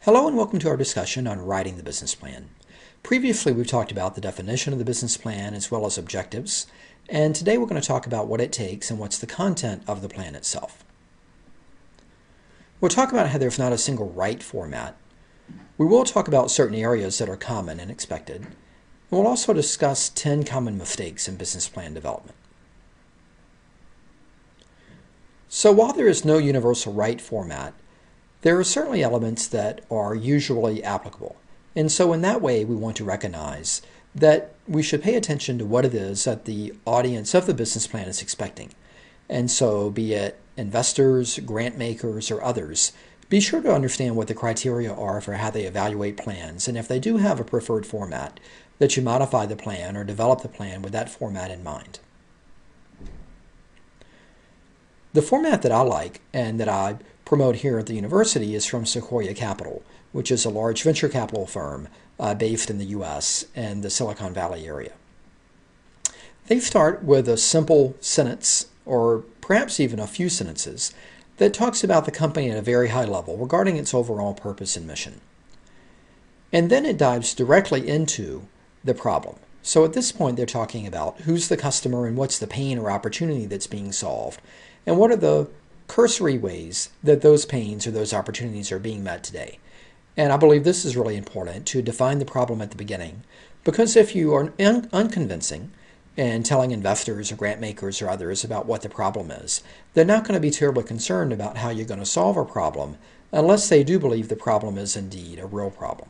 Hello and welcome to our discussion on writing the business plan. Previously, we've talked about the definition of the business plan as well as objectives, and today we're going to talk about what it takes and what's the content of the plan itself. We'll talk about how there's not a single right format. We will talk about certain areas that are common and expected, and we'll also discuss 10 common mistakes in business plan development. So while there is no universal right format, there are certainly elements that are usually applicable. And so in that way, we want to recognize that we should pay attention to what it is that the audience of the business plan is expecting. And so be it investors, grant makers, or others, be sure to understand what the criteria are for how they evaluate plans. And if they do have a preferred format, that you modify the plan or develop the plan with that format in mind. The format that I like and that I promote here at the university is from Sequoia Capital, which is a large venture capital firm based in the U.S. and the Silicon Valley area. They start with a simple sentence, or perhaps even a few sentences, that talks about the company at a very high level regarding its overall purpose and mission. And then it dives directly into the problem. So at this point, they're talking about who's the customer and what's the pain or opportunity that's being solved, and what are the cursory ways that those pains or those opportunities are being met today. And I believe this is really important to define the problem at the beginning, because if you are unconvincing and telling investors or grant makers or others about what the problem is, they're not going to be terribly concerned about how you're going to solve a problem unless they do believe the problem is indeed a real problem.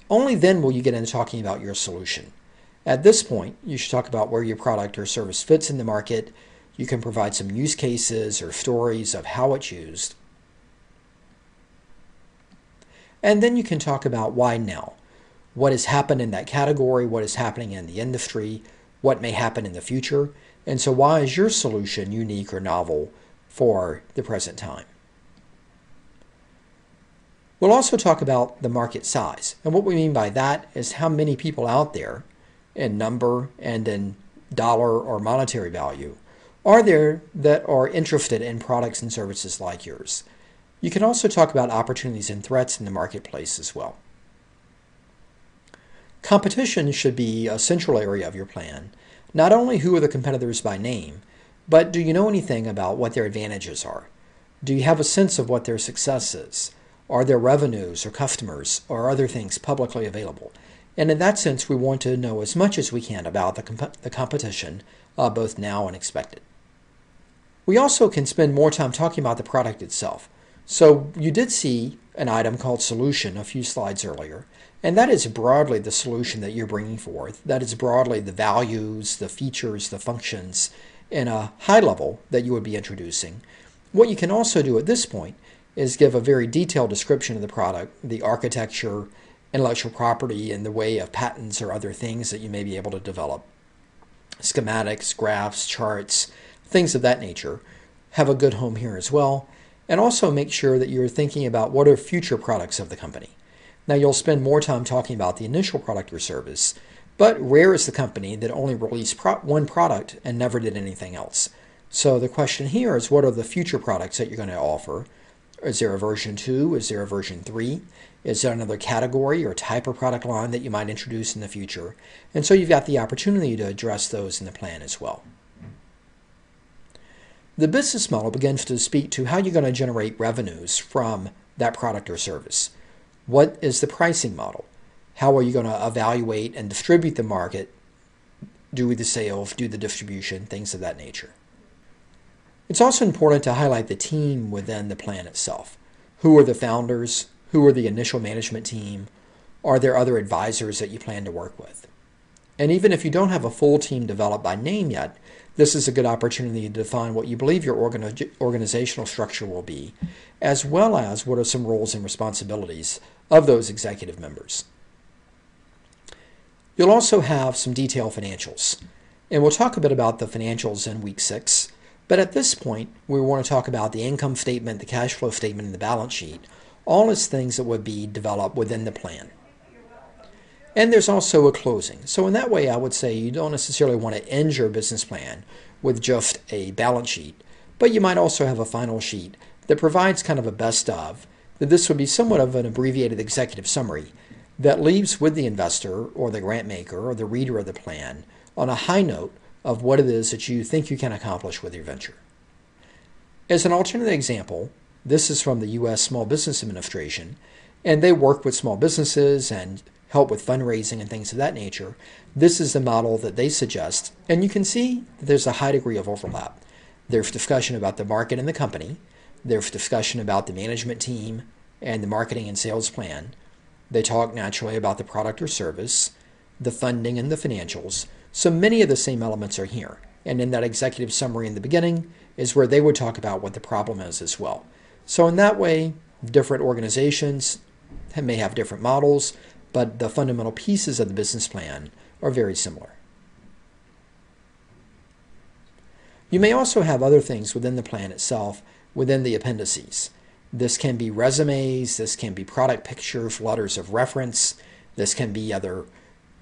Only then will you get into talking about your solution. At this point, you should talk about where your product or service fits in the market. You can provide some use cases or stories of how it's used. And then you can talk about why now. What has happened in that category, what is happening in the industry, what may happen in the future, and so why is your solution unique or novel for the present time? We'll also talk about the market size. And what we mean by that is how many people out there in number and in dollar or monetary value are there that are interested in products and services like yours. You can also talk about opportunities and threats in the marketplace as well. Competition should be a central area of your plan. Not only who are the competitors by name, but do you know anything about what their advantages are? Do you have a sense of what their success is? Are there revenues or customers or other things publicly available? And in that sense, we want to know as much as we can about the competition, both now and expected. We also can spend more time talking about the product itself. So you did see an item called solution a few slides earlier, and that is broadly the solution that you're bringing forth. That is broadly the values, the features, the functions in a high level that you would be introducing. What you can also do at this point is give a very detailed description of the product, the architecture, intellectual property, and the way of patents or other things that you may be able to develop. Schematics, graphs, charts, things of that nature have a good home here as well. And also make sure that you're thinking about what are future products of the company. Now you'll spend more time talking about the initial product or service, but rare is the company that only released one product and never did anything else. So the question here is, what are the future products that you're going to offer? Is there a version 2? Is there a version 3? Is there another category or type of product line that you might introduce in the future? And so you've got the opportunity to address those in the plan as well. The business model begins to speak to how you're going to generate revenues from that product or service. What is the pricing model? How are you going to evaluate and distribute the market, do the sales, do the distribution, things of that nature. It's also important to highlight the team within the plan itself. Who are the founders? Who are the initial management team? Are there other advisors that you plan to work with? And even if you don't have a full team developed by name yet, this is a good opportunity to define what you believe your organizational structure will be, as well as what are some roles and responsibilities of those executive members. You'll also have some detailed financials, and we'll talk a bit about the financials in week 6, but at this point, we want to talk about the income statement, the cash flow statement, and the balance sheet, all as things that would be developed within the plan. And there's also a closing. So in that way, I would say you don't necessarily want to end your business plan with just a balance sheet, but you might also have a final sheet that provides kind of a best of that this would be somewhat of an abbreviated executive summary that leaves with the investor or the grant maker or the reader of the plan on a high note of what it is that you think you can accomplish with your venture. As an alternative example, this is from the U.S. Small Business Administration, and they work with small businesses and help with fundraising and things of that nature. This is the model that they suggest, and you can see that there's a high degree of overlap. There's discussion about the market and the company. There's discussion about the management team and the marketing and sales plan. They talk naturally about the product or service, the funding and the financials. So many of the same elements are here. And in that executive summary in the beginning is where they would talk about what the problem is as well. So in that way, different organizations may have different models, but the fundamental pieces of the business plan are very similar. You may also have other things within the plan itself, within the appendices. This can be resumes, this can be product pictures, letters of reference, this can be other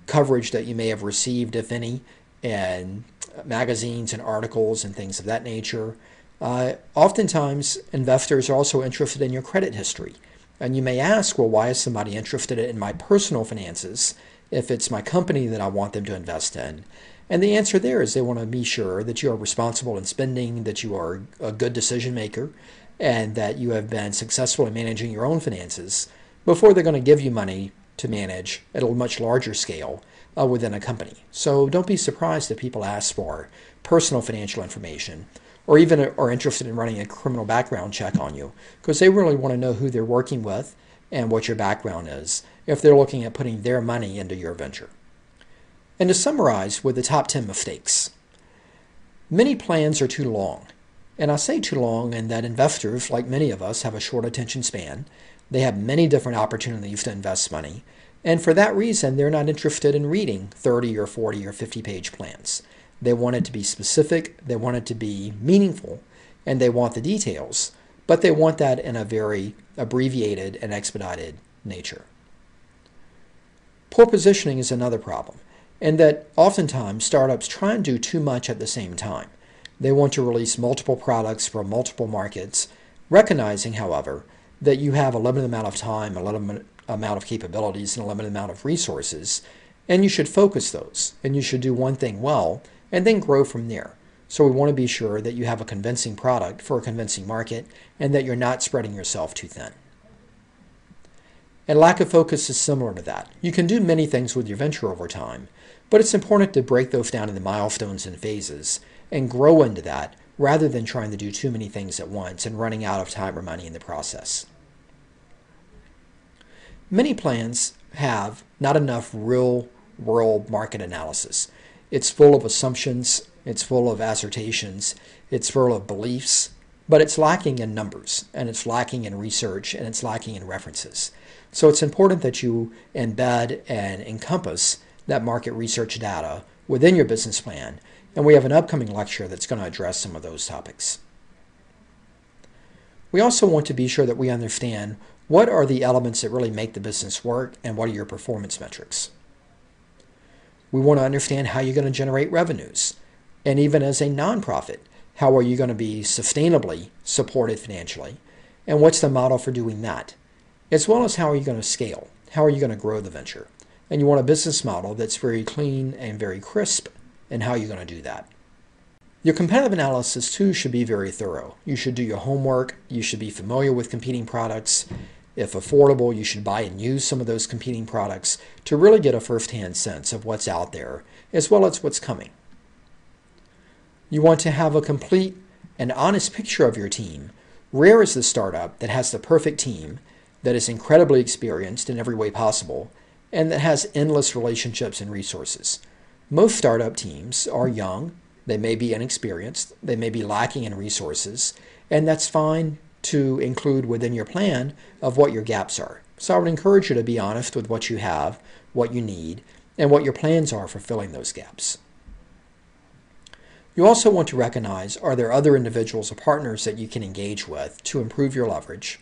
coverage that you may have received, if any, in magazines and articles and things of that nature. Oftentimes, investors are also interested in your credit history. And you may ask, well, why is somebody interested in my personal finances if it's my company that I want them to invest in? And the answer there is they want to be sure that you are responsible in spending, that you are a good decision maker, and that you have been successful in managing your own finances before they're going to give you money to manage at a much larger scale within a company. So don't be surprised if people ask for personal financial information or even are interested in running a criminal background check on you, because they really want to know who they're working with and what your background is if they're looking at putting their money into your venture. And to summarize with the top 10 mistakes, many plans are too long. And I say too long in that investors, like many of us, have a short attention span. They have many different opportunities to invest money. And for that reason, they're not interested in reading 30 or 40 or 50-page plans. They want it to be specific, they want it to be meaningful, and they want the details, but they want that in a very abbreviated and expedited nature. Poor positioning is another problem, and that oftentimes startups try and do too much at the same time. They want to release multiple products for multiple markets, recognizing, however, that you have a limited amount of time, a limited amount of capabilities, and a limited amount of resources, and you should focus those, and you should do one thing well, and then grow from there. So we want to be sure that you have a convincing product for a convincing market and that you're not spreading yourself too thin. And lack of focus is similar to that. You can do many things with your venture over time, but it's important to break those down into milestones and phases and grow into that rather than trying to do too many things at once and running out of time or money in the process. Many plans have not enough real-world market analysis. It's full of assumptions, it's full of assertions, it's full of beliefs, but it's lacking in numbers, and it's lacking in research, and it's lacking in references. So it's important that you embed and encompass that market research data within your business plan, and we have an upcoming lecture that's going to address some of those topics. We also want to be sure that we understand what are the elements that really make the business work and what are your performance metrics. We want to understand how you're going to generate revenues. And even as a nonprofit, how are you going to be sustainably supported financially? And what's the model for doing that? As well as how are you going to scale? How are you going to grow the venture? And you want a business model that's very clean and very crisp in how you're going to do that. Your competitive analysis too should be very thorough. You should do your homework. You should be familiar with competing products. If affordable, you should buy and use some of those competing products to really get a first-hand sense of what's out there, as well as what's coming. You want to have a complete and honest picture of your team. Rare is the startup that has the perfect team, that is incredibly experienced in every way possible, and that has endless relationships and resources. Most startup teams are young, they may be inexperienced, they may be lacking in resources, and that's fine to include within your plan of what your gaps are. So I would encourage you to be honest with what you have, what you need, and what your plans are for filling those gaps. You also want to recognize, are there other individuals or partners that you can engage with to improve your leverage?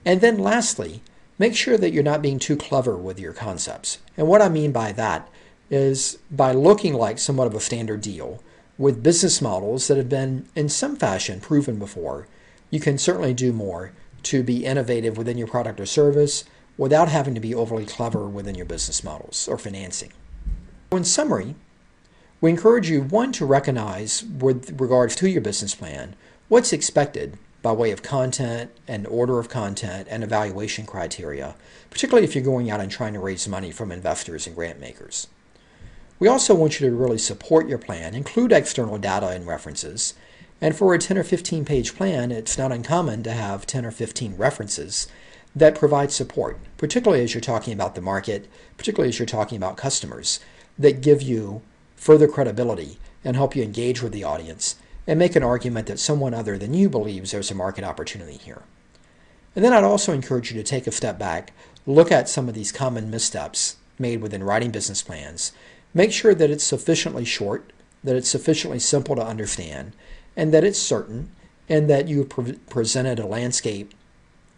And then lastly, make sure that you're not being too clever with your concepts. And what I mean by that is by looking like somewhat of a standard deal with business models that have been in some fashion proven before, you can certainly do more to be innovative within your product or service without having to be overly clever within your business models or financing. In summary, we encourage you, one, to recognize with regards to your business plan what's expected by way of content and order of content and evaluation criteria, particularly if you're going out and trying to raise money from investors and grant makers. We also want you to really support your plan, include external data and references, and for a 10 or 15 page plan, it's not uncommon to have 10 or 15 references that provide support, particularly as you're talking about the market, particularly as you're talking about customers, that give you further credibility and help you engage with the audience and make an argument that someone other than you believes there's a market opportunity here. And then I'd also encourage you to take a step back, look at some of these common missteps made within writing business plans, make sure that it's sufficiently short, that it's sufficiently simple to understand, and that it's certain, and that you've presented a landscape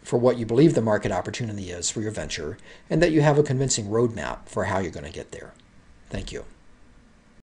for what you believe the market opportunity is for your venture, and that you have a convincing roadmap for how you're going to get there. Thank you.